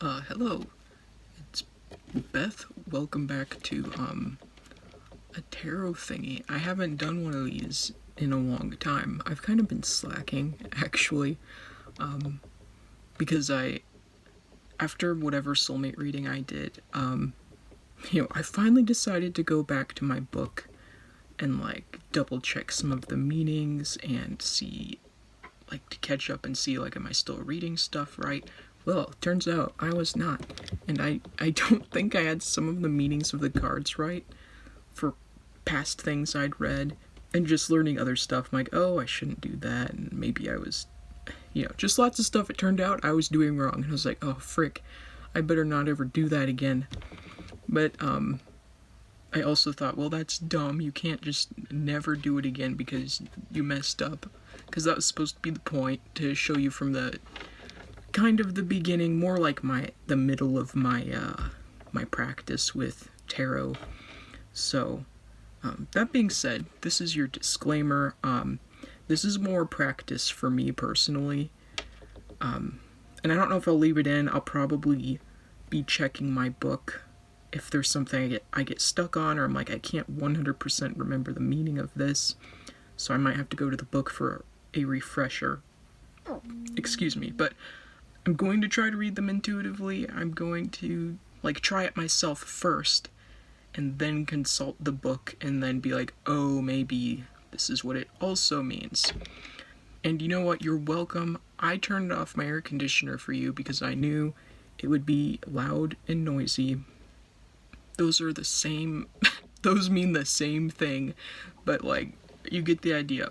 Hello. It's Beth. Welcome back to, a tarot thingy. I haven't done one of these in a long time. I've kind of been slacking, actually, because after whatever soulmate reading I did, I finally decided to go back to my book and, double check some of the meanings and see, to catch up and see, am I still reading stuff right? Well, turns out I was not. And I don't think I had some of the meanings of the cards right for past things I'd read. And just learning other stuff, I'm like, oh, I shouldn't do that. And maybe I was, just lots of stuff it turned out I was doing wrong. And I was like, oh, frick, I better not ever do that again. But, I also thought, well, that's dumb. You can't just never do it again because you messed up. Because that was supposed to be the point, to show you from the kind of the beginning, more like the middle of my my practice with tarot. So that being said, this is your disclaimer. This is more practice for me personally, and I don't know if I'll leave it in. I'll probably be checking my book if there's something I get stuck on, or I'm like, I can't 100% remember the meaning of this, so I might have to go to the book for a refresher. Excuse me, but I'm going to try to read them intuitively. I'm going to, try it myself first, and then consult the book, and then be like, oh, maybe this is what it also means. And you know what? You're welcome. I turned off my air conditioner for you because I knew it would be loud and noisy. Those are the same, those mean the same thing, but, you get the idea.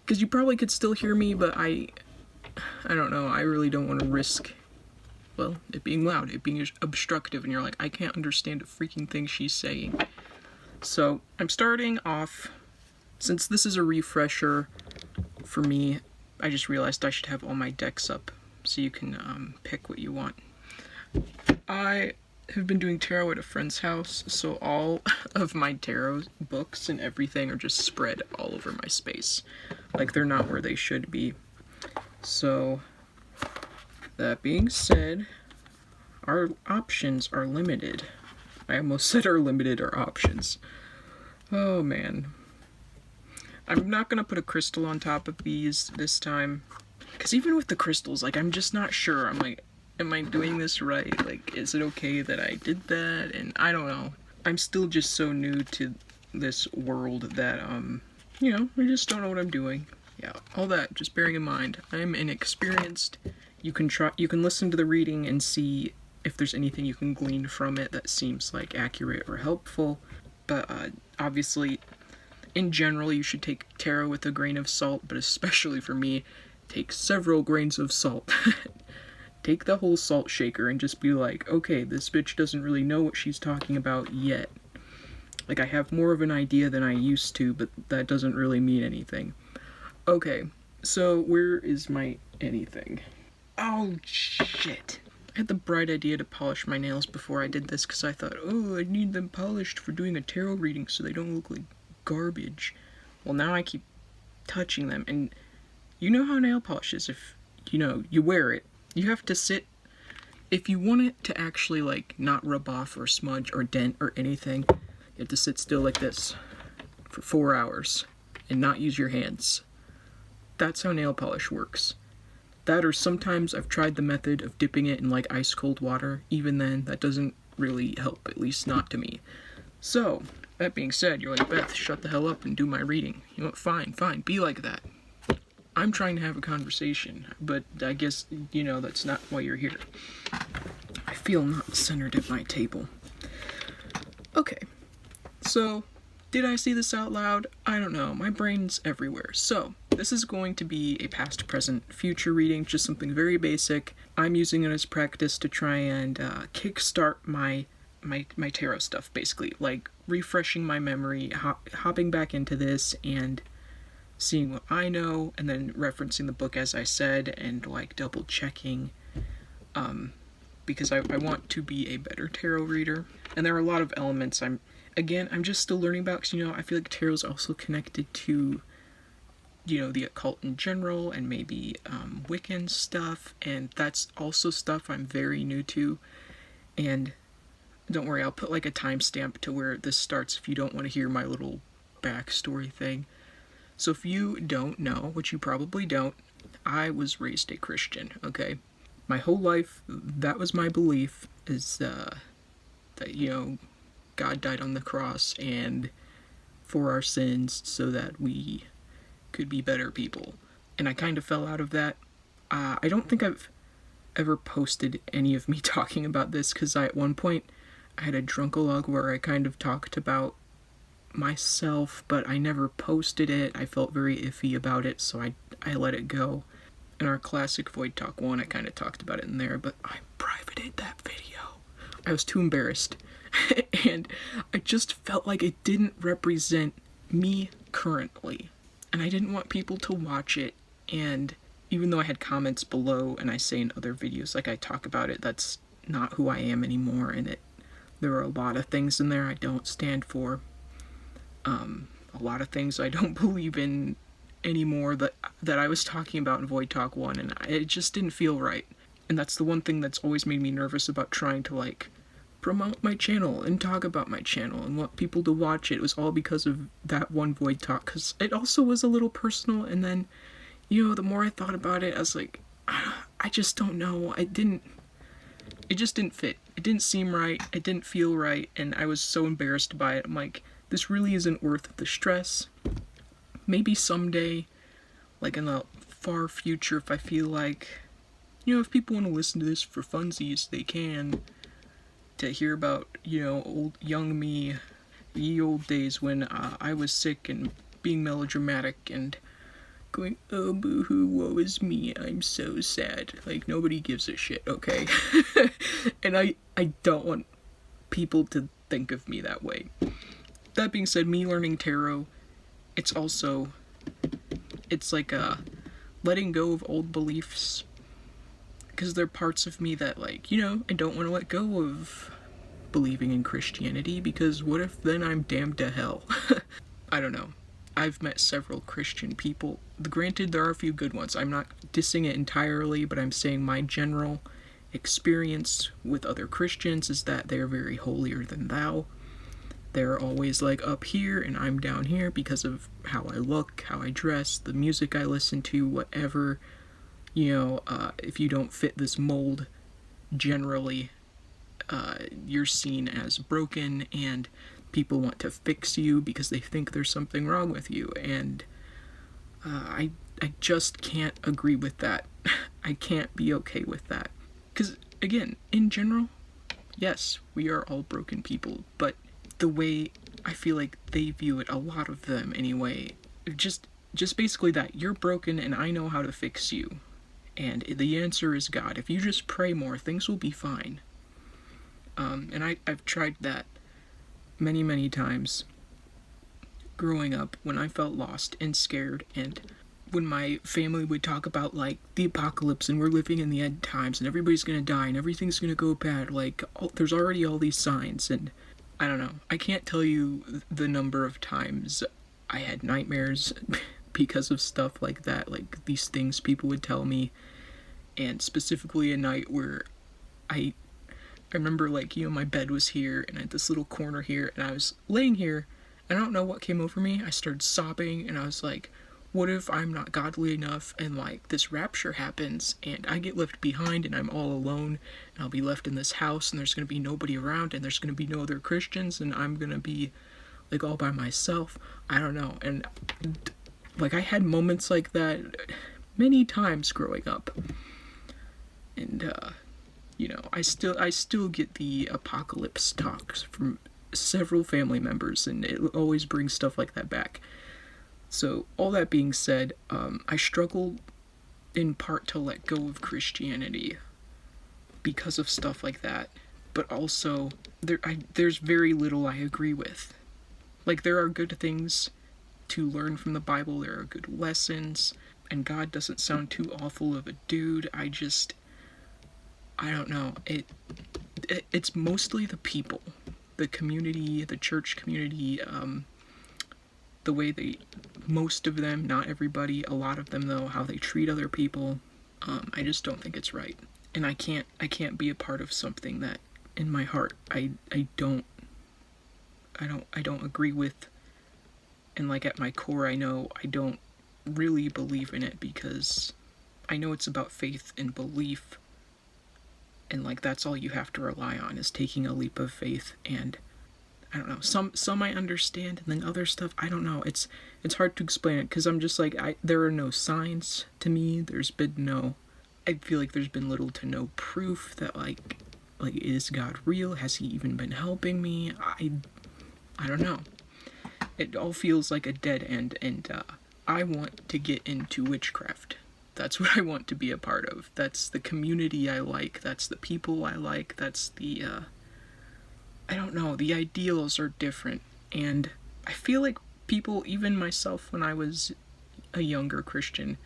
Because you probably could still hear me, but I don't know, I really don't want to risk, it being loud, it being obstructive, and you're like, I can't understand a freaking thing she's saying. So, I'm starting off, since this is a refresher for me, I just realized I should have all my decks up, so you can pick what you want. I have been doing tarot at a friend's house, so all of my tarot books and everything are just spread all over my space. They're not where they should be. So, that being said, our options are limited. I almost said our limited are options. Oh man. I'm not gonna put a crystal on top of these this time. Because even with the crystals, I'm just not sure. I'm like, am I doing this right? Is it okay that I did that? And I don't know. I'm still just so new to this world that, I just don't know what I'm doing. Yeah, all that, just bearing in mind, I'm inexperienced. You can listen to the reading and see if there's anything you can glean from it that seems accurate or helpful. But obviously, in general, you should take tarot with a grain of salt, but especially for me, take several grains of salt. Take the whole salt shaker and just be like, okay, this bitch doesn't really know what she's talking about yet. I have more of an idea than I used to, but that doesn't really mean anything. Okay, so where is my anything? Oh, shit. I had the bright idea to polish my nails before I did this because I thought, oh, I need them polished for doing a tarot reading so they don't look like garbage. Well, now I keep touching them, and you know how nail polish is. If, you wear it, you have to sit. If you want it to actually, not rub off or smudge or dent or anything, you have to sit still like this for 4 hours and not use your hands. That's how nail polish works. That, or sometimes I've tried the method of dipping it in ice cold water. Even then, that doesn't really help, at least not to me. So, that being said, you're like, Beth, shut the hell up and do my reading. You know what, fine, be like that. I'm trying to have a conversation, but I guess, that's not why you're here. I feel not centered at my table. Okay, so, did I see this out loud? I don't know, my brain's everywhere. So, this is going to be a past, present, future reading, just something very basic. I'm using it as practice to try and kickstart my tarot stuff, basically. Refreshing my memory, hopping back into this, and seeing what I know, and then referencing the book as I said, and double checking, because I want to be a better tarot reader. And there are a lot of elements I'm just still learning about, because I feel tarot's also connected to the occult in general, and maybe Wiccan stuff, and that's also stuff I'm very new to. And don't worry, I'll put like a timestamp to where this starts if you don't want to hear my little backstory thing. So if you don't know, which you probably don't, I was raised a Christian, okay? My whole life, that was my belief, is that, God died on the cross and for our sins so that we could be better people. And I kind of fell out of that. I don't think I've ever posted any of me talking about this, because at one point I had a drunkalog where I kind of talked about myself, but I never posted it. I felt very iffy about it, so I let it go. In our classic Void Talk 1, I kind of talked about it in there, but I privated that video. I was too embarrassed. And I just felt like it didn't represent me currently. And I didn't want people to watch it. And even though I had comments below, and I say in other videos, like I talk about it, that's not who I am anymore. And there are a lot of things in there I don't stand for. A lot of things I don't believe in anymore that I was talking about in Void Talk 1, and it just didn't feel right. And that's the one thing that's always made me nervous about trying to like promote my channel and talk about my channel and want people to watch it. It was all because of that one Void Talk, because it also was a little personal. And then, the more I thought about it, I was like, I just don't know. It just didn't fit. It didn't seem right. It didn't feel right. And I was so embarrassed by it. I'm like, this really isn't worth the stress. Maybe someday, like in the far future, if I feel like, if people want to listen to this for funsies, they can. To hear about, old young me, ye old days when I was sick and being melodramatic and going, oh boo-hoo, woe is me, I'm so sad. Like, nobody gives a shit, okay? And I don't want people to think of me that way. That being said, me learning tarot, it's like letting go of old beliefs, because there are parts of me that, like, I don't want to let go of believing in Christianity, because what if then I'm damned to hell? I don't know. I've met several Christian people. Granted, there are a few good ones. I'm not dissing it entirely, but I'm saying my general experience with other Christians is that they're very holier than thou. They're always like up here and I'm down here because of how I look, how I dress, the music I listen to, whatever. If you don't fit this mold, generally, you're seen as broken, and people want to fix you because they think there's something wrong with you. And I just can't agree with that. I can't be okay with that. Because, again, in general, yes, we are all broken people, but the way I feel like they view it, a lot of them anyway, just basically that you're broken and I know how to fix you. And the answer is God. If you just pray more, things will be fine. And I've tried that many, many times growing up when I felt lost and scared, and when my family would talk about, like, the apocalypse and we're living in the end times and everybody's gonna die and everything's gonna go bad, like, there's already all these signs. And I don't know. I can't tell you the number of times I had nightmares because of stuff like that, like these things people would tell me. And specifically a night where I remember, like, my bed was here and I had this little corner here and I was laying here and I don't know what came over me. I started sobbing and I was like, what if I'm not godly enough and, like, this rapture happens and I get left behind and I'm all alone and I'll be left in this house and there's going to be nobody around and there's going to be no other Christians and I'm going to be, like, all by myself. I don't know. And, like, I had moments like that many times growing up. And, I still get the apocalypse talks from several family members, and it always brings stuff like that back. So, all that being said, I struggle in part to let go of Christianity because of stuff like that. But also, there's very little I agree with. Like, there are good things to learn from the Bible, there are good lessons, and God doesn't sound too awful of a dude. I don't know. It's mostly the people, the community, the church community, the way most of them, not everybody, a lot of them though, how they treat other people. I just don't think it's right. And I can't be a part of something that in my heart I don't agree with, and like at my core I know I don't really believe in it, because I know it's about faith and belief, and like that's all you have to rely on is taking a leap of faith. And I don't know, some I understand, and then other stuff I don't know. It's hard to explain it, because I'm just like, there are no signs to me. I feel like there's been little to no proof that like is God real? Has he even been helping me? I don't know. It all feels like a dead end, and I want to get into witchcraft. That's what I want to be a part of. That's the community I like. That's the people I like. That's the, I don't know, the ideals are different. And I feel like people, even myself when I was a younger Christian,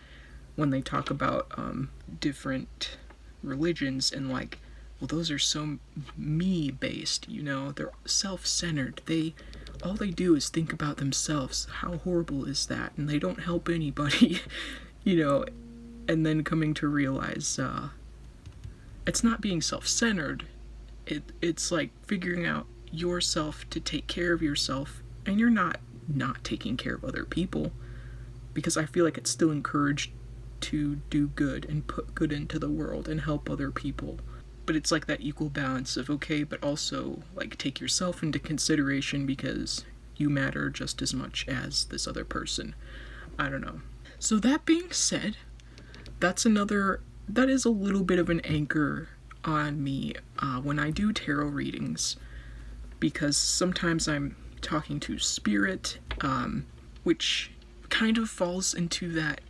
when they talk about different religions and like, well, those are so me-based, they're self-centered. All they do is think about themselves. How horrible is that? And they don't help anybody, and then coming to realize it's not being self-centered. It's like figuring out yourself to take care of yourself, and you're not taking care of other people, because I feel like it's still encouraged to do good and put good into the world and help other people. But it's like that equal balance of, okay, but also like take yourself into consideration, because you matter just as much as this other person. I don't know. So that being said, that is a little bit of an anchor on me when I do tarot readings, because sometimes I'm talking to spirit, which kind of falls into that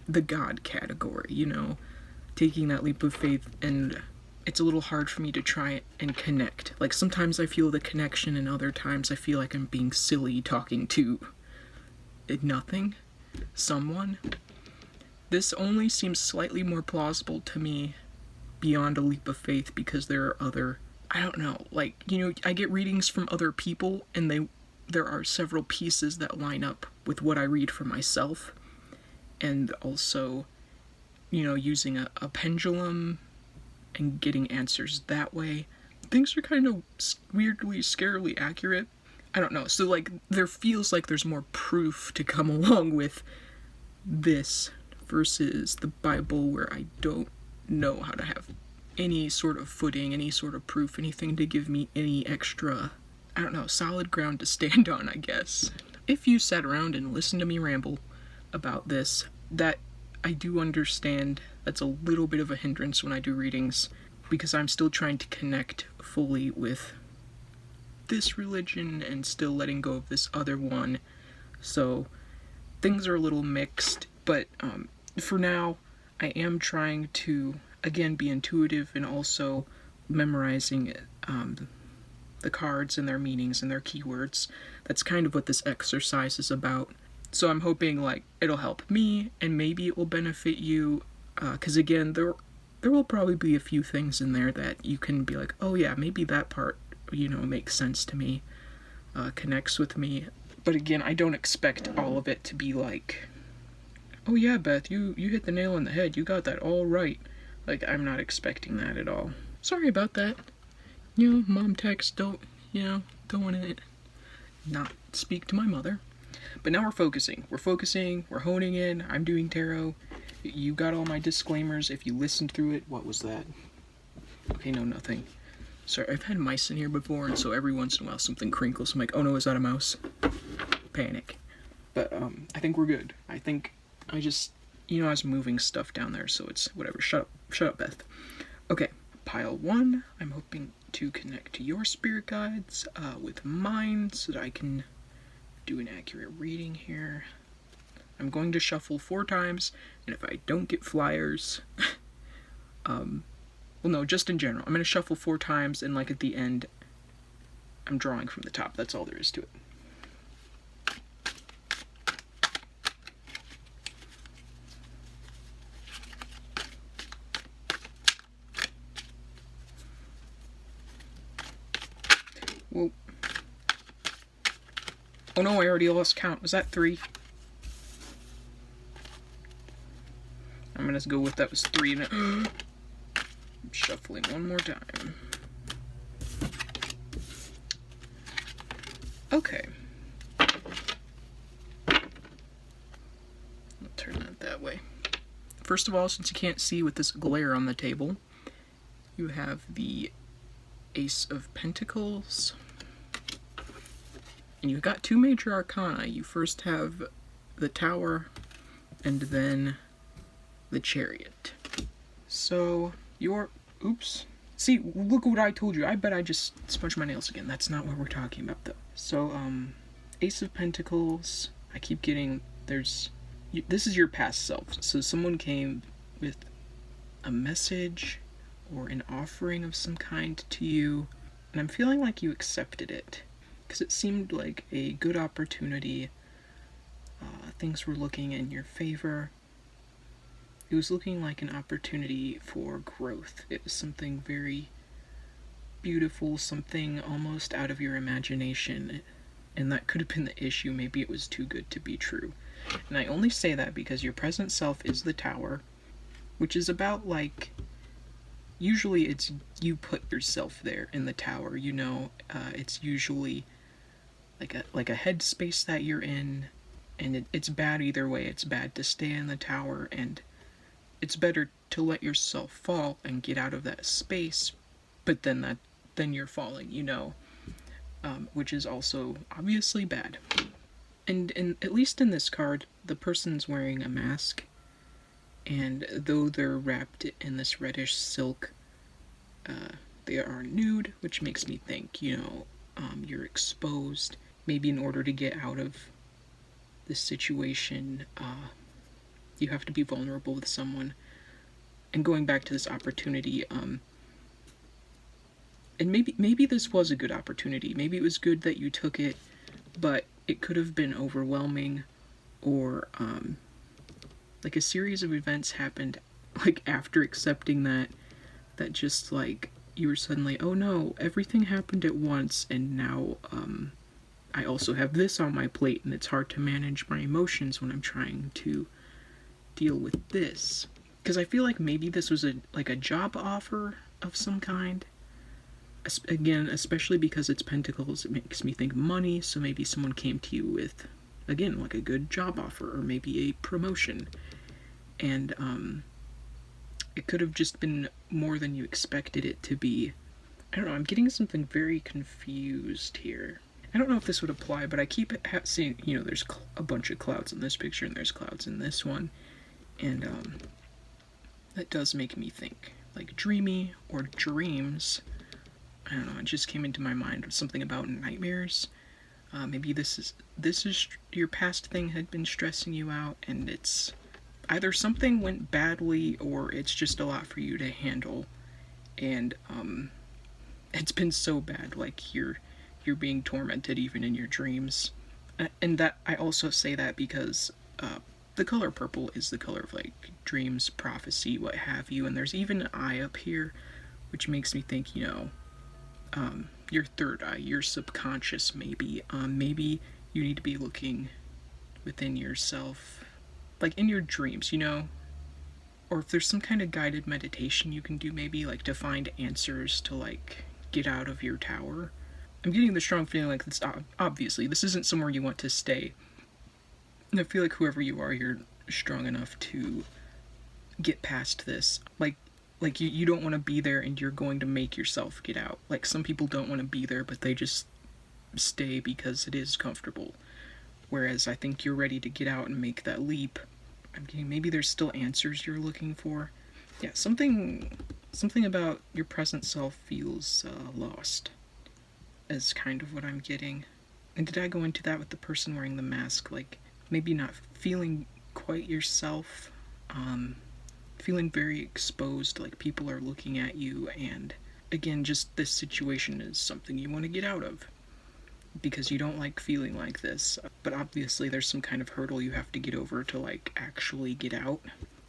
the God category, taking that leap of faith, and it's a little hard for me to try and connect. Like sometimes I feel the connection, and other times I feel like I'm being silly talking to someone. This only seems slightly more plausible to me beyond a leap of faith, because there are other, I don't know, like, I get readings from other people, and there are several pieces that line up with what I read for myself, and also, using a pendulum and getting answers that way. Things are kind of weirdly, scarily accurate. I don't know. So, like, there feels like there's more proof to come along with this versus the Bible, where I don't know how to have any sort of footing, any sort of proof, anything to give me any extra, I don't know, solid ground to stand on, I guess. If you sat around and listened to me ramble about this, that I do understand that's a little bit of a hindrance when I do readings, because I'm still trying to connect fully with this religion and still letting go of this other one. So things are a little mixed, but for now I am trying to again be intuitive, and also memorizing the cards and their meanings and their keywords. That's kind of what this exercise is about. So I'm hoping like it'll help me, and maybe it will benefit you, because again, there will probably be a few things in there that you can be like, oh yeah, maybe that part, makes sense to me, connects with me. But again, I don't expect all of it to be like, oh yeah, Beth, you hit the nail on the head, you got that all right. Like, I'm not expecting that at all. Sorry about that. Mom text, don't want to not speak to my mother. But now we're focusing, we're honing in. I'm doing tarot. You got all my disclaimers if you listened through it. What was that? Okay, no, nothing. Sorry, I've had mice in here before, and so every once in a while something crinkles. I'm like, oh no, is that a mouse? Panic. But I think we're good. I think I just, I was moving stuff down there, so it's whatever. Shut up, Beth. Okay, pile 1. I'm hoping to connect to your spirit guides with mine, so that I can do an accurate reading here. I'm going to shuffle 4 times, and if I don't get flyers, well, no, just in general, I'm going to shuffle 4 times, and like at the end, I'm drawing from the top. That's all there is to it. Well, Oh no, I already lost count. Was that 3? I'm gonna go with that was 3. I'm shuffling one more time. Okay. I'll turn that way. First of all, since you can't see with this glare on the table, you have the Ace of Pentacles. And you've got 2 major arcana. You first have the Tower, and then the Chariot. So, oops. See, look what I told you. I bet I just smudged my nails again. That's not what we're talking about, though. So, Ace of Pentacles. I keep getting, this is your past self. So someone came with a message or an offering of some kind to you, and I'm feeling like you accepted it, because it seemed like a good opportunity. Things were looking in your favor. It was looking like an opportunity for growth. It was something very beautiful, something almost out of your imagination, and that could have been the issue. Maybe it was too good to be true. And I only say that because your present self is the Tower, which is about, like, usually it's you put yourself there in the Tower, you know. It's usually like a headspace that you're in, and it's bad either way. It's bad to stay in the Tower, and it's better to let yourself fall and get out of that space, but then you're falling, you know, which is also obviously bad. And at least in this card, the person's wearing a mask, and though they're wrapped in this reddish silk, they are nude, which makes me think, you know, you're exposed. Maybe in order to get out of this situation, you have to be vulnerable with someone. And going back to this opportunity, and maybe this was a good opportunity. Maybe it was good that you took it, but it could have been overwhelming, or like a series of events happened, like after accepting that just like you were suddenly, oh no, everything happened at once, and now I also have this on my plate, and it's hard to manage my emotions when I'm trying to deal with this. Because I feel like maybe this was a job offer of some kind. Again, especially because it's Pentacles, it makes me think money, so maybe someone came to you with, again, like a good job offer, or maybe a promotion. And it could have just been more than you expected it to be. I don't know, I'm getting something very confused here. I don't know if this would apply, but I keep seeing, you know, there's a bunch of clouds in this picture, and there's clouds in this one. And that does make me think, like, dreamy or dreams. I don't know, it just came into my mind something about nightmares. Maybe this is your past thing had been stressing you out, and it's either something went badly or it's just a lot for you to handle. And it's been so bad, like you're being tormented even in your dreams. And that I also say that because the color purple is the color of, like, dreams, prophecy, what have you, and there's even an eye up here, which makes me think, you know, your third eye, your subconscious, maybe. Maybe you need to be looking within yourself, like in your dreams, you know, or if there's some kind of guided meditation you can do, maybe, like, to find answers to, like, get out of your tower. I'm getting the strong feeling like this, obviously, this isn't somewhere you want to stay. And I feel like whoever you are, you're strong enough to get past this. Like you don't want to be there, and you're going to make yourself get out. Like, some people don't want to be there, but they just stay because it is comfortable. Whereas I think you're ready to get out and make that leap. I'm getting maybe there's still answers you're looking for. Yeah, something about your present self feels lost, is kind of what I'm getting. And did I go into that with the person wearing the mask? Like, maybe not feeling quite yourself, feeling very exposed, like people are looking at you, and again, just this situation is something you want to get out of because you don't like feeling like this, but obviously there's some kind of hurdle you have to get over to, like, actually get out.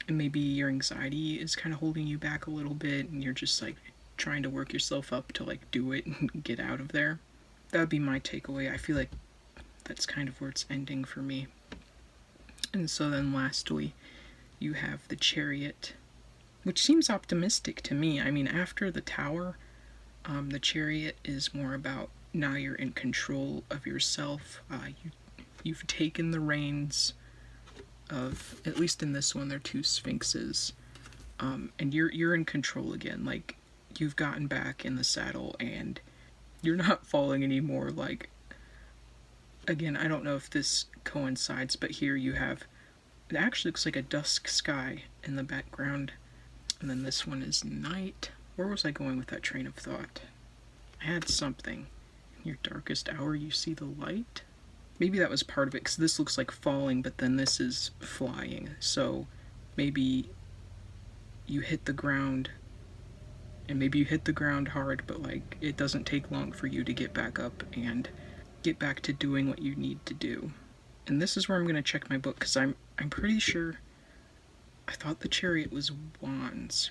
And maybe your anxiety is kind of holding you back a little bit, and you're just, like, trying to work yourself up to, like, do it and get out of there. That would be my takeaway. I feel like that's kind of where it's ending for me. And so then lastly, you have the Chariot, which seems optimistic to me. I mean, after the Tower, the Chariot is more about now you're in control of yourself. You've taken the reins of, at least in this one, they're two sphinxes, and you're in control again. Like, you've gotten back in the saddle and you're not falling anymore. Like, again, I don't know if this coincides, but here you have, it actually looks like a dusk sky in the background. And then this one is night. Where was I going with that train of thought? I had something. In your darkest hour, you see the light? Maybe that was part of it, because this looks like falling, but then this is flying. So maybe you hit the ground, and maybe you hit the ground hard, but like it doesn't take long for you to get back up and get back to doing what you need to do. And this is where I'm going to check my book, because I'm pretty sure I thought the Chariot was wands,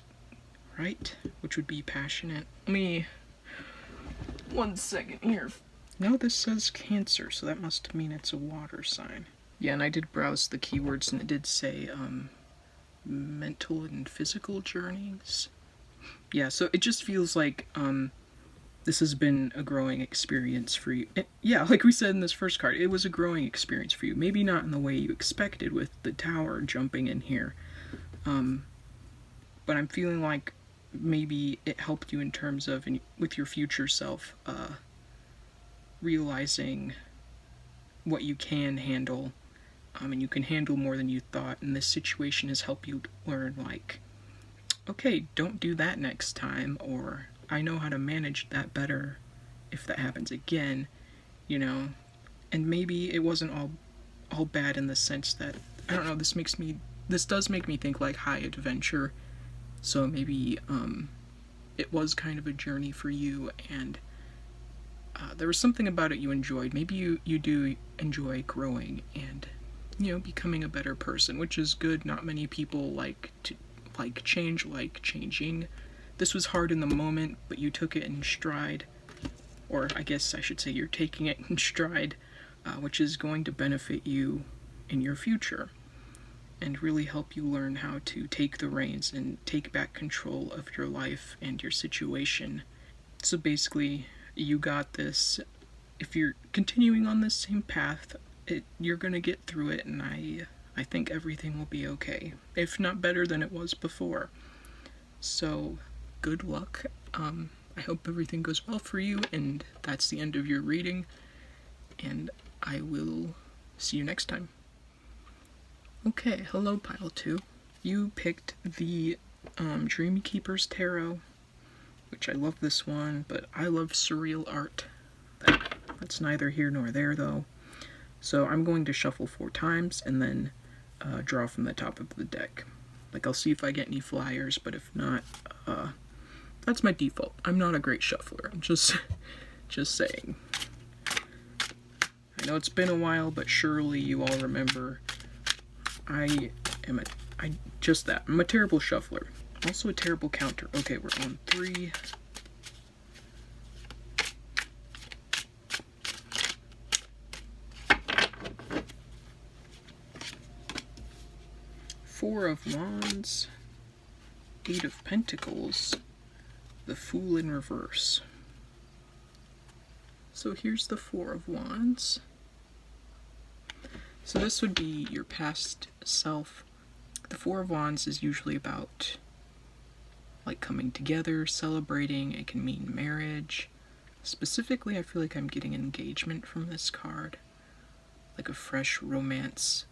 right? Which would be passionate. Let me... 1 second here. No, this says Cancer, so that must mean it's a water sign. Yeah, and I did browse the keywords, and it did say, mental and physical journeys. Yeah, so it just feels like, this has been a growing experience for you. Yeah, like we said in this first card, it was a growing experience for you. Maybe not in the way you expected with the Tower jumping in here. But I'm feeling like maybe it helped you in terms of, with your future self, realizing what you can handle, and you can handle more than you thought, and this situation has helped you learn, like, okay, don't do that next time, or I know how to manage that better if that happens again, you know. And maybe it wasn't all bad in the sense that, I don't know, this does make me think like high adventure, so maybe it was kind of a journey for you, and there was something about it you enjoyed. Maybe you do enjoy growing and, you know, becoming a better person, which is good. Not many people like change, like changing. This was hard in the moment, but you took it in stride, or I guess I should say you're taking it in stride, which is going to benefit you in your future and really help you learn how to take the reins and take back control of your life and your situation. So basically, you got this. If you're continuing on this same path, you're gonna get through it, and I think everything will be okay, if not better than it was before. So, good luck. I hope everything goes well for you, and that's the end of your reading, and I will see you next time. Okay, hello Pile 2. You picked the Dreamkeeper's Tarot, which I love this one, but I love surreal art. That's neither here nor there, though. So I'm going to shuffle 4 times and then draw from the top of the deck. Like, I'll see if I get any flyers, but if not, that's my default. I'm not a great shuffler. I'm just saying. I know it's been a while, but surely you all remember I'm a terrible shuffler. Also a terrible counter. Okay, we're on 3. Four of Wands, 8 of Pentacles, the Fool in reverse. So here's the 4 of Wands. So this would be your past self. The 4 of Wands is usually about like coming together, celebrating. It can mean marriage. Specifically, I feel like I'm getting engagement from this card, like a fresh romance.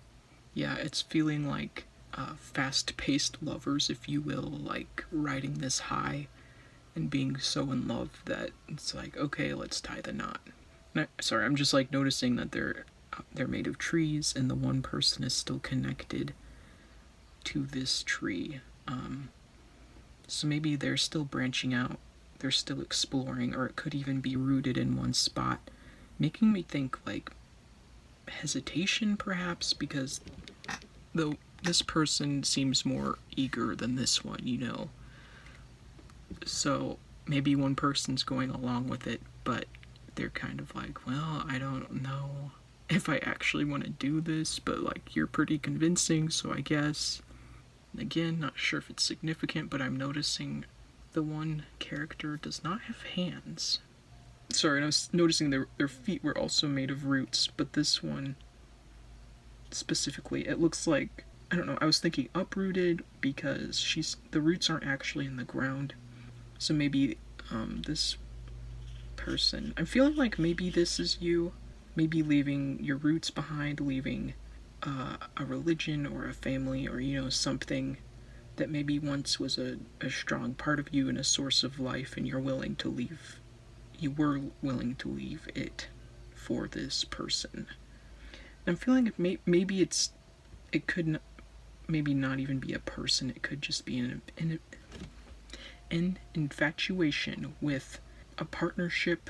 Yeah, it's feeling like fast-paced lovers, if you will, like riding this high and being so in love that it's like, okay, let's tie the knot. Sorry, I'm just like noticing that they're made of trees, and the one person is still connected to this tree. So maybe they're still branching out, they're still exploring, or it could even be rooted in one spot, making me think like hesitation perhaps, because though this person seems more eager than this one, you know. So maybe one person's going along with it, but they're kind of like, well, I don't know. if I actually want to do this, but like you're pretty convincing, so I guess. Again, not sure if it's significant, but I'm noticing the one character does not have hands. Sorry, and I was noticing their feet were also made of roots, but this one specifically, it looks like, I don't know, I was thinking uprooted because the roots aren't actually in the ground. So maybe this person, I'm feeling like maybe this is you, maybe leaving your roots behind, leaving a religion or a family or, something that maybe once was a strong part of you and a source of life, and you were willing to leave it for this person. I'm feeling maybe it could maybe not even be a person. It could just be an infatuation with a partnership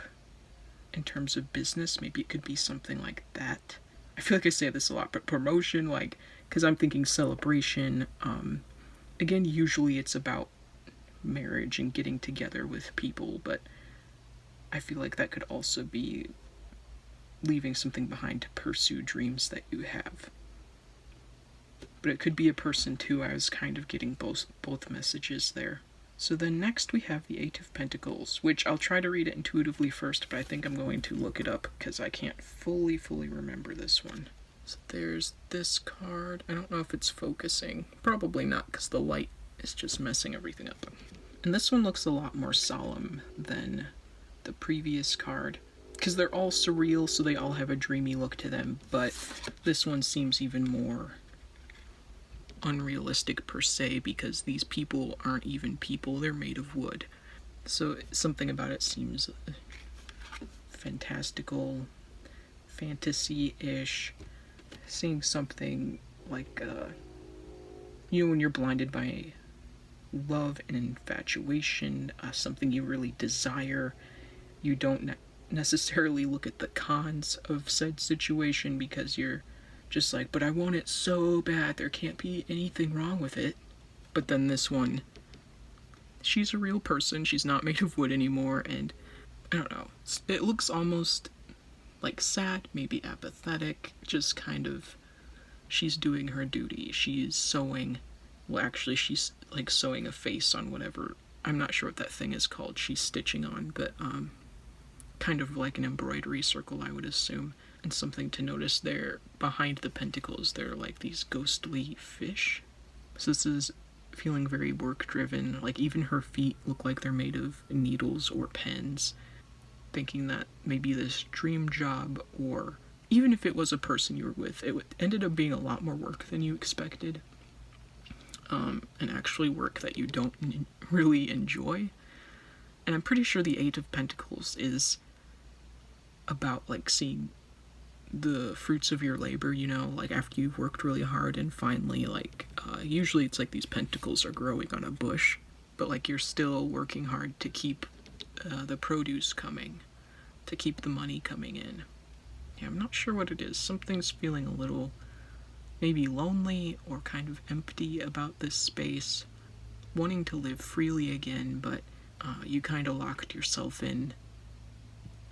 in terms of business. Maybe it could be something like that. I feel like I say this a lot, but promotion, like, because I'm thinking celebration. Again, usually it's about marriage and getting together with people, but I feel like that could also be leaving something behind to pursue dreams that you have. But it could be a person too. I was kind of getting both messages there. So then next we have the Eight of Pentacles, which I'll try to read it intuitively first, but I think I'm going to look it up because I can't fully remember this one. So there's this card. I don't know if it's focusing. Probably not, because the light is just messing everything up. And this one looks a lot more solemn than the previous card, because they're all surreal, so they all have a dreamy look to them, but this one seems even more unrealistic per se, because these people aren't even people, they're made of wood. So something about it seems fantastical, fantasy-ish. Seeing something like, when you're blinded by love and infatuation, something you really desire, you don't necessarily look at the cons of said situation because you're just like, but I want it so bad, there can't be anything wrong with it. But then this one, she's a real person, she's not made of wood anymore, and I don't know, it looks almost like sad, maybe apathetic, just kind of, she's doing her duty. She's sewing, well actually she's like sewing a face on whatever, I'm not sure what that thing is called she's stitching on, but kind of like an embroidery circle, I would assume. And something to notice there, behind the pentacles, there are like these ghostly fish. So this is feeling very work driven, like even her feet look like they're made of needles or pens. Thinking that maybe this dream job, or even if it was a person you were with, it ended up being a lot more work than you expected. And actually work that you don't really enjoy. And I'm pretty sure the Eight of Pentacles is about like seeing the fruits of your labor, like after you've worked really hard and finally like, usually it's like these pentacles are growing on a bush, but like you're still working hard to keep the produce coming, to keep the money coming in. Yeah, I'm not sure what it is. Something's feeling a little maybe lonely or kind of empty about this space, wanting to live freely again, but you kind of locked yourself in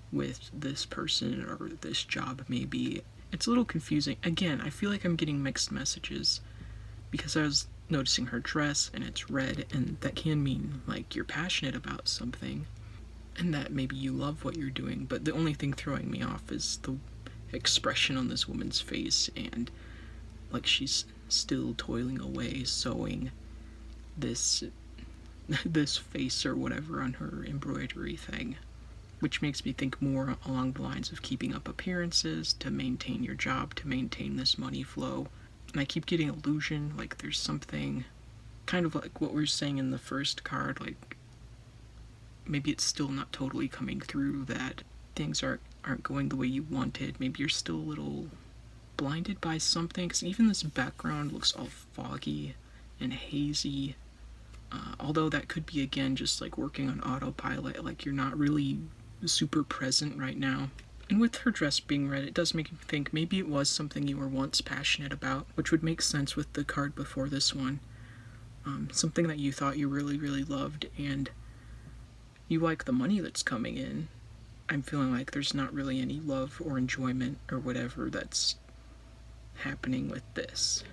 with this person or this job maybe. It's a little confusing. Again, I feel like I'm getting mixed messages because I was noticing her dress and it's red, and that can mean like you're passionate about something and that maybe you love what you're doing, but the only thing throwing me off is the expression on this woman's face, and like she's still toiling away sewing this face or whatever on her embroidery thing, which makes me think more along the lines of keeping up appearances to maintain your job, to maintain this money flow. And I keep getting illusion, like there's something kind of like what we were saying in the first card, like maybe it's still not totally coming through, that things aren't going the way you wanted. Maybe you're still a little blinded by something, because even this background looks all foggy and hazy. Although that could be, again, just like working on autopilot, like you're not really super present right now. And with her dress being red, it does make me think maybe it was something you were once passionate about, which would make sense with the card before this one. Something that you thought you really, really loved, and you like the money that's coming in, I'm feeling like there's not really any love or enjoyment or whatever that's happening with this.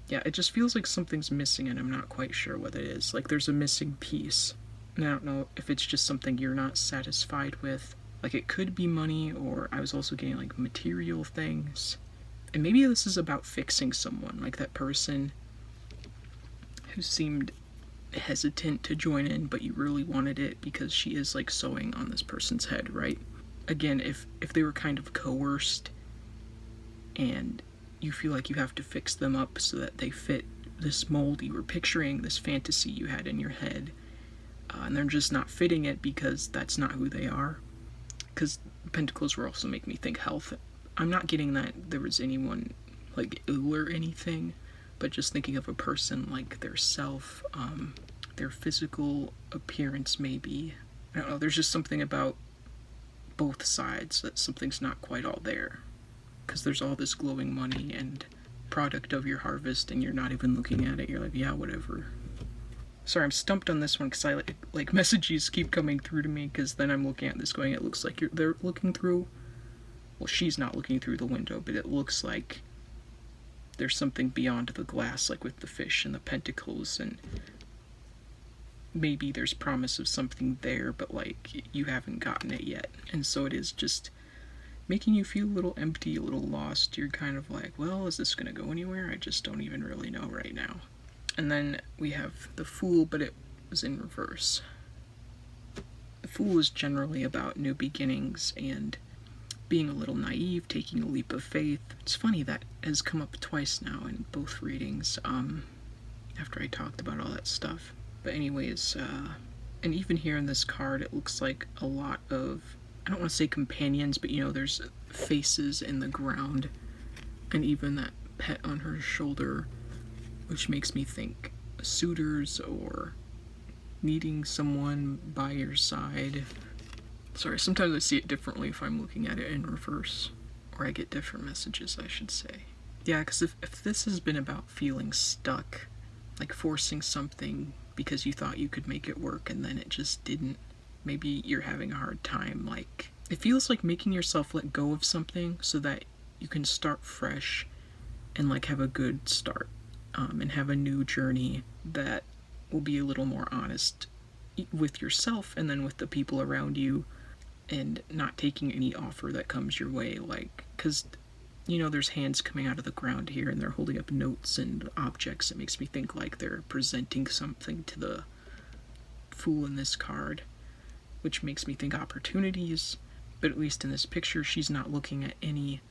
Yeah, it just feels like something's missing and I'm not quite sure what it is. Like there's a missing piece. And I don't know if it's just something you're not satisfied with. Like it could be money, or I was also getting like material things. And maybe this is about fixing someone, like that person who seemed hesitant to join in, but you really wanted it because she is like sewing on this person's head, right? Again, if they were kind of coerced and you feel like you have to fix them up so that they fit this mold you were picturing, this fantasy you had in your head, and they're just not fitting it because that's not who they are. Because pentacles were also making me think health. I'm not getting that there was anyone like ill or anything, but just thinking of a person, like their self, their physical appearance maybe. I don't know, there's just something about both sides that something's not quite all there. Because there's all this glowing money and product of your harvest and you're not even looking at it. You're like, yeah, whatever. Sorry, I'm stumped on this one because I like messages keep coming through to me because then I'm looking at this going, it looks like they're looking through. Well, she's not looking through the window, but it looks like there's something beyond the glass, like with the fish and the pentacles, and maybe there's promise of something there, but like you haven't gotten it yet. And so it is just making you feel a little empty, a little lost. You're kind of like, well, is this going to go anywhere? I just don't even really know right now. And then we have the Fool, but it was in reverse. The Fool is generally about new beginnings and being a little naive, taking a leap of faith. It's funny that has come up twice now in both readings, after I talked about all that stuff. But anyways, and even here in this card, it looks like a lot of, I don't want to say companions, but you know, there's faces in the ground, and even that pet on her shoulder, which makes me think suitors or needing someone by your side. Sorry, sometimes I see it differently if I'm looking at it in reverse, or I get different messages, I should say. Yeah, because if this has been about feeling stuck, like forcing something because you thought you could make it work and then it just didn't, maybe you're having a hard time. Like, it feels like making yourself let go of something so that you can start fresh and like have a good start, and have a new journey that will be a little more honest with yourself and then with the people around you, and not taking any offer that comes your way. Like, because you know, there's hands coming out of the ground here and they're holding up notes and objects. It makes me think like they're presenting something to the Fool in this card, which makes me think opportunities. But at least in this picture, she's not looking at any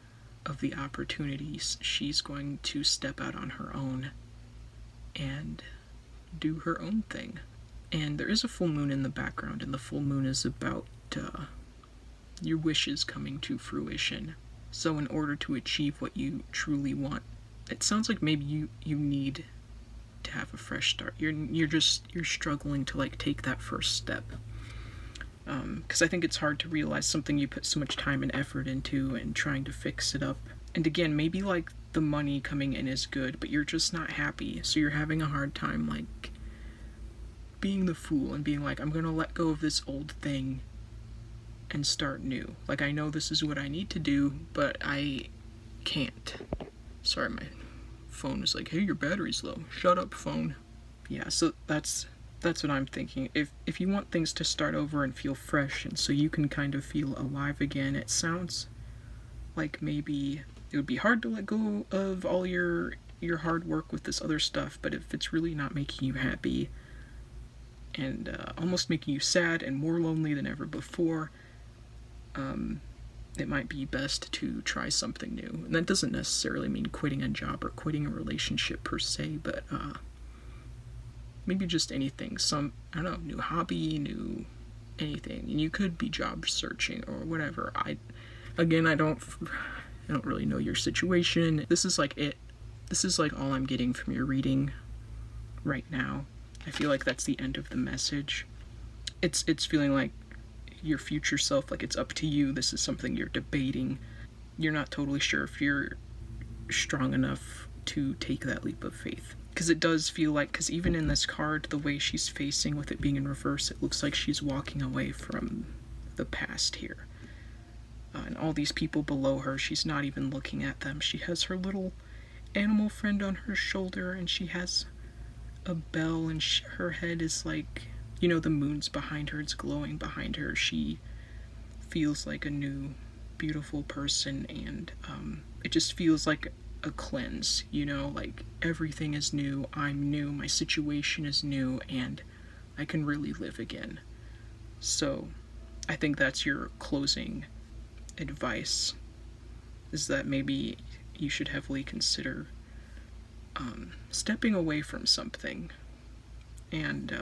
of the opportunities. She's going to step out on her own and do her own thing. And there is a full moon in the background, and the full moon is about your wishes coming to fruition. So in order to achieve what you truly want, it sounds like maybe you need to have a fresh start. You're struggling to like take that first step. Because I think it's hard to realize something you put so much time and effort into and trying to fix it up. And again, maybe like the money coming in is good, but you're just not happy. So you're having a hard time like being the Fool and being like, I'm gonna let go of this old thing and start new. Like, I know this is what I need to do, but I can't. Sorry, my phone is like, hey, your battery's low. Shut up, phone. Yeah, so that's what I'm thinking. If you want things to start over and feel fresh, and so you can kind of feel alive again, it sounds like maybe it would be hard to let go of all your hard work with this other stuff, but if it's really not making you happy and almost making you sad and more lonely than ever before, it might be best to try something new. And that doesn't necessarily mean quitting a job or quitting a relationship per se, but maybe just anything. Some, I don't know, new hobby, new anything. And you could be job searching or whatever. I don't really know your situation. This is like it. This is like all I'm getting from your reading right now. I feel like that's the end of the message. It's feeling like your future self, like it's up to you. This is something you're debating. You're not totally sure if you're strong enough to take that leap of faith. Because it does feel like, because even in this card, the way she's facing with it being in reverse, it looks like she's walking away from the past here. and all these people below her, she's not even looking at them. She has her little animal friend on her shoulder, and she has a bell, and her head is like, the moon's behind her, it's glowing behind her. She feels like a new, beautiful person, and it just feels like a cleanse, like everything is new, I'm new, my situation is new, and I can really live again. So I think that's your closing advice, is that maybe you should heavily consider stepping away from something and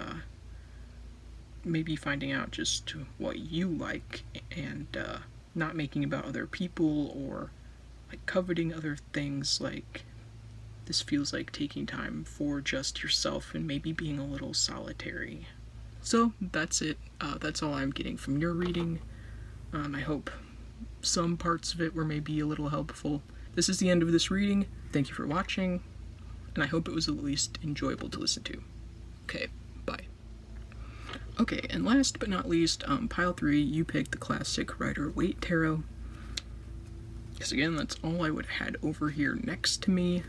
maybe finding out just what you like, and not making about other people or like coveting other things. Like, this feels like taking time for just yourself and maybe being a little solitary. So that's it. That's all I'm getting from your reading. I hope some parts of it were maybe a little helpful. This is the end of this reading. Thank you for watching, and I hope it was at least enjoyable to listen to. Okay, bye. Okay, and last but not least, pile 3, you picked the classic Rider-Waite Tarot. Because again, that's all I would have had over here next to me.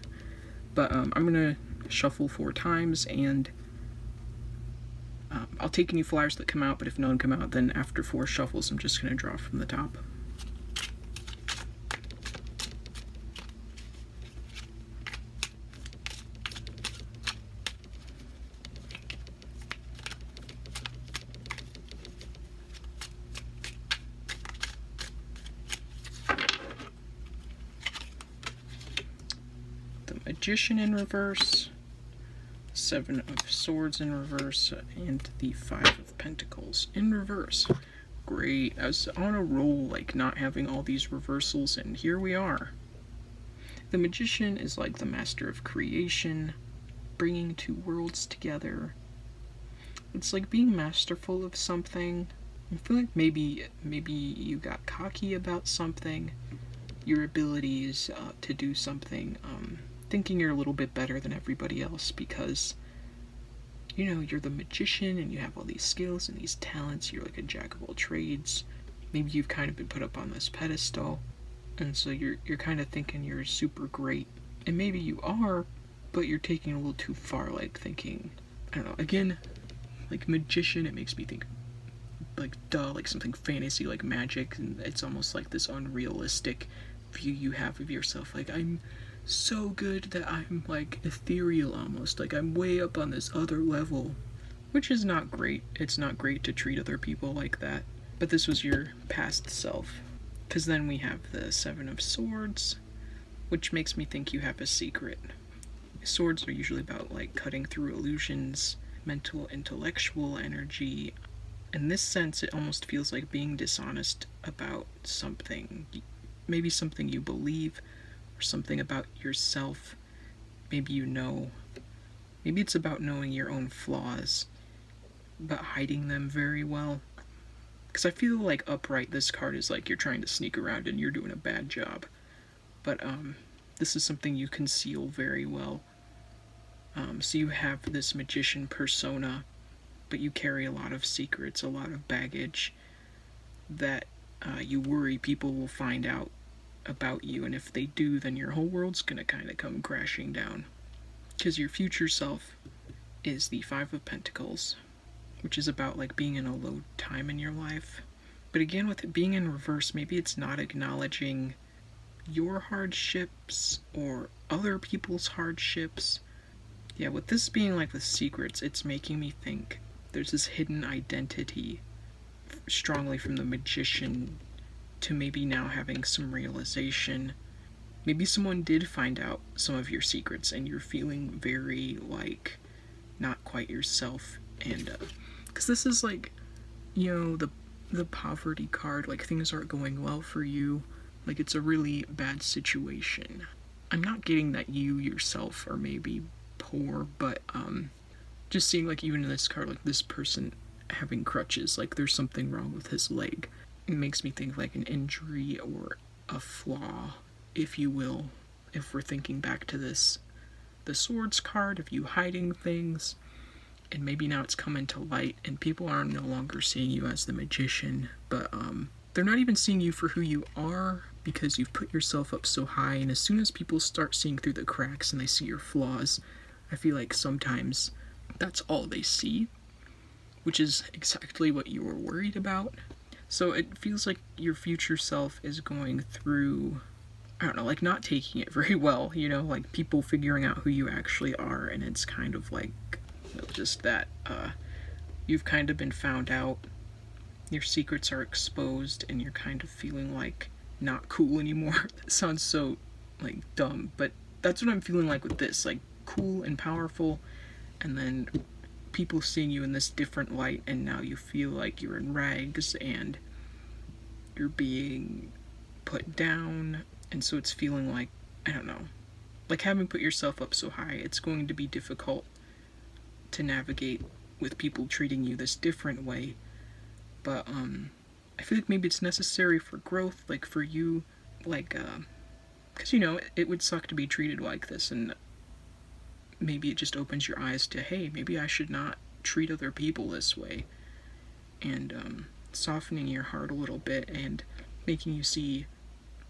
But I'm going to shuffle 4 times, and I'll take any flyers that come out, but if none come out, then after 4 shuffles, I'm just going to draw from the top. The Magician in reverse, 7 of Swords in reverse, and the 5 of Pentacles in reverse. Great. I was on a roll, like, not having all these reversals, and here we are. The Magician is like the master of creation, bringing 2 worlds together. It's like being masterful of something. I feel like maybe you got cocky about something, your abilities to do something, thinking you're a little bit better than everybody else because, you're the magician and you have all these skills and these talents. You're like a jack of all trades. Maybe you've kind of been put up on this pedestal, and so you're kind of thinking you're super great. And maybe you are, but you're taking it a little too far, like thinking, I don't know, again, like magician, it makes me think like like something fantasy, like magic, and it's almost like this unrealistic view you have of yourself. Like, I'm so good that I'm like ethereal almost, like I'm way up on this other level, which is not great. It's not great to treat other people like that, but this was your past self. Because then we have the 7 of Swords, which makes me think you have a secret. Swords are usually about like cutting through illusions, mental, intellectual energy. In this sense, it almost feels like being dishonest about something, maybe something you believe, or something about yourself. Maybe maybe it's about knowing your own flaws, but hiding them very well. Because I feel like upright, this card is like you're trying to sneak around and you're doing a bad job. But this is something you conceal very well. So you have this magician persona, but you carry a lot of secrets, a lot of baggage that you worry people will find out about you, and if they do, then your whole world's gonna kind of come crashing down. Because your future self is the 5 of Pentacles, which is about like being in a low time in your life. But again, with it being in reverse, maybe it's not acknowledging your hardships or other people's hardships. Yeah, with this being like the secrets, it's making me think there's this hidden identity strongly from the magician to maybe now having some realization. Maybe someone did find out some of your secrets and you're feeling very like not quite yourself. And because this is like, the poverty card, like things aren't going well for you, like it's a really bad situation. I'm not getting that you yourself are maybe poor, but just seeing like even in this card, like this person having crutches, like there's something wrong with his leg. It makes me think like an injury or a flaw, if you will, if we're thinking back to this, the Swords card, of you hiding things, and maybe now it's coming to light and people are no longer seeing you as the magician, but they're not even seeing you for who you are because you've put yourself up so high. And as soon as people start seeing through the cracks and they see your flaws, I feel like sometimes that's all they see, which is exactly what you were worried about. So it feels like your future self is going through, I don't know, like not taking it very well, you know, like people figuring out who you actually are, and it's kind of like, you know, just that you've kind of been found out, your secrets are exposed, and you're kind of feeling like not cool anymore. That sounds so like dumb, but that's what I'm feeling like with this, like cool and powerful, and then people seeing you in this different light, and now you feel like you're in rags and you're being put down, and so it's feeling like, I don't know, like having put yourself up so high, it's going to be difficult to navigate with people treating you this different way. But I feel like maybe it's necessary for growth, like for you, like because you know it would suck to be treated like this, and maybe it just opens your eyes to, hey, maybe I should not treat other people this way, and softening your heart a little bit and making you see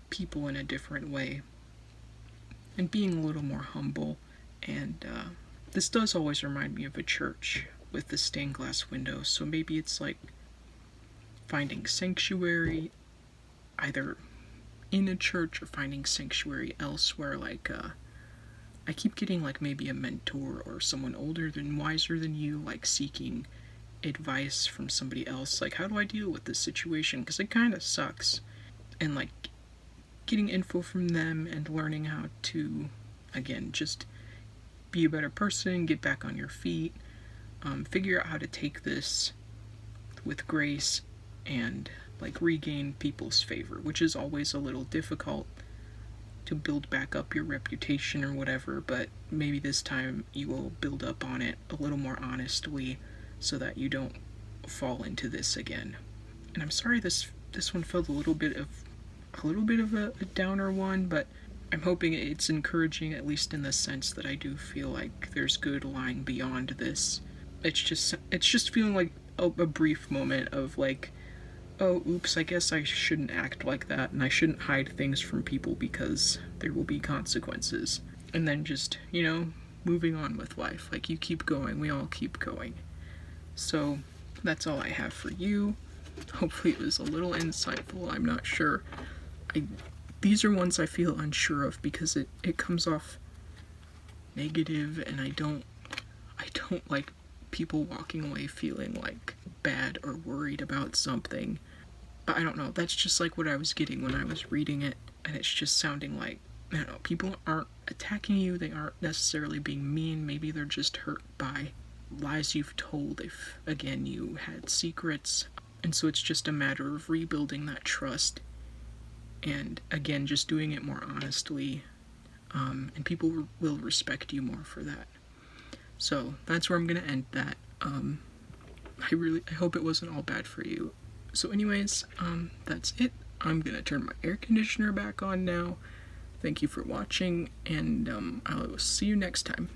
people in a different way and being a little more humble. And this does always remind me of a church with the stained glass windows, so maybe it's like finding sanctuary either in a church or finding sanctuary elsewhere. Like I keep getting like maybe a mentor or someone older than wiser than you, like seeking advice from somebody else, like how do I deal with this situation, because it kind of sucks, and like getting info from them and learning how to, again, just be a better person, get back on your feet, figure out how to take this with grace and like regain people's favor, which is always a little difficult to build back up your reputation or whatever, but maybe this time you will build up on it a little more honestly so that you don't fall into this again. And I'm sorry this one felt a little bit of a downer one, but I'm hoping it's encouraging, at least in the sense that I do feel like there's good lying beyond this. It's just feeling like a brief moment of like, oh, oops, I guess I shouldn't act like that, and I shouldn't hide things from people because there will be consequences. And then just, you know, moving on with life. Like, you keep going, we all keep going. So, that's all I have for you. Hopefully it was a little insightful, I'm not sure. These are ones I feel unsure of because it comes off negative, and I don't like people walking away feeling like bad or worried about something. But I don't know, that's just like what I was getting when I was reading it, and it's just sounding like, I don't know, people aren't attacking you, they aren't necessarily being mean, maybe they're just hurt by lies you've told if, again, you had secrets, and so it's just a matter of rebuilding that trust, and again, just doing it more honestly, and people will respect you more for that. So that's where I'm gonna end that. I hope it wasn't all bad for you. So anyways, that's it. I'm gonna turn my air conditioner back on now. Thank you for watching, and I will see you next time.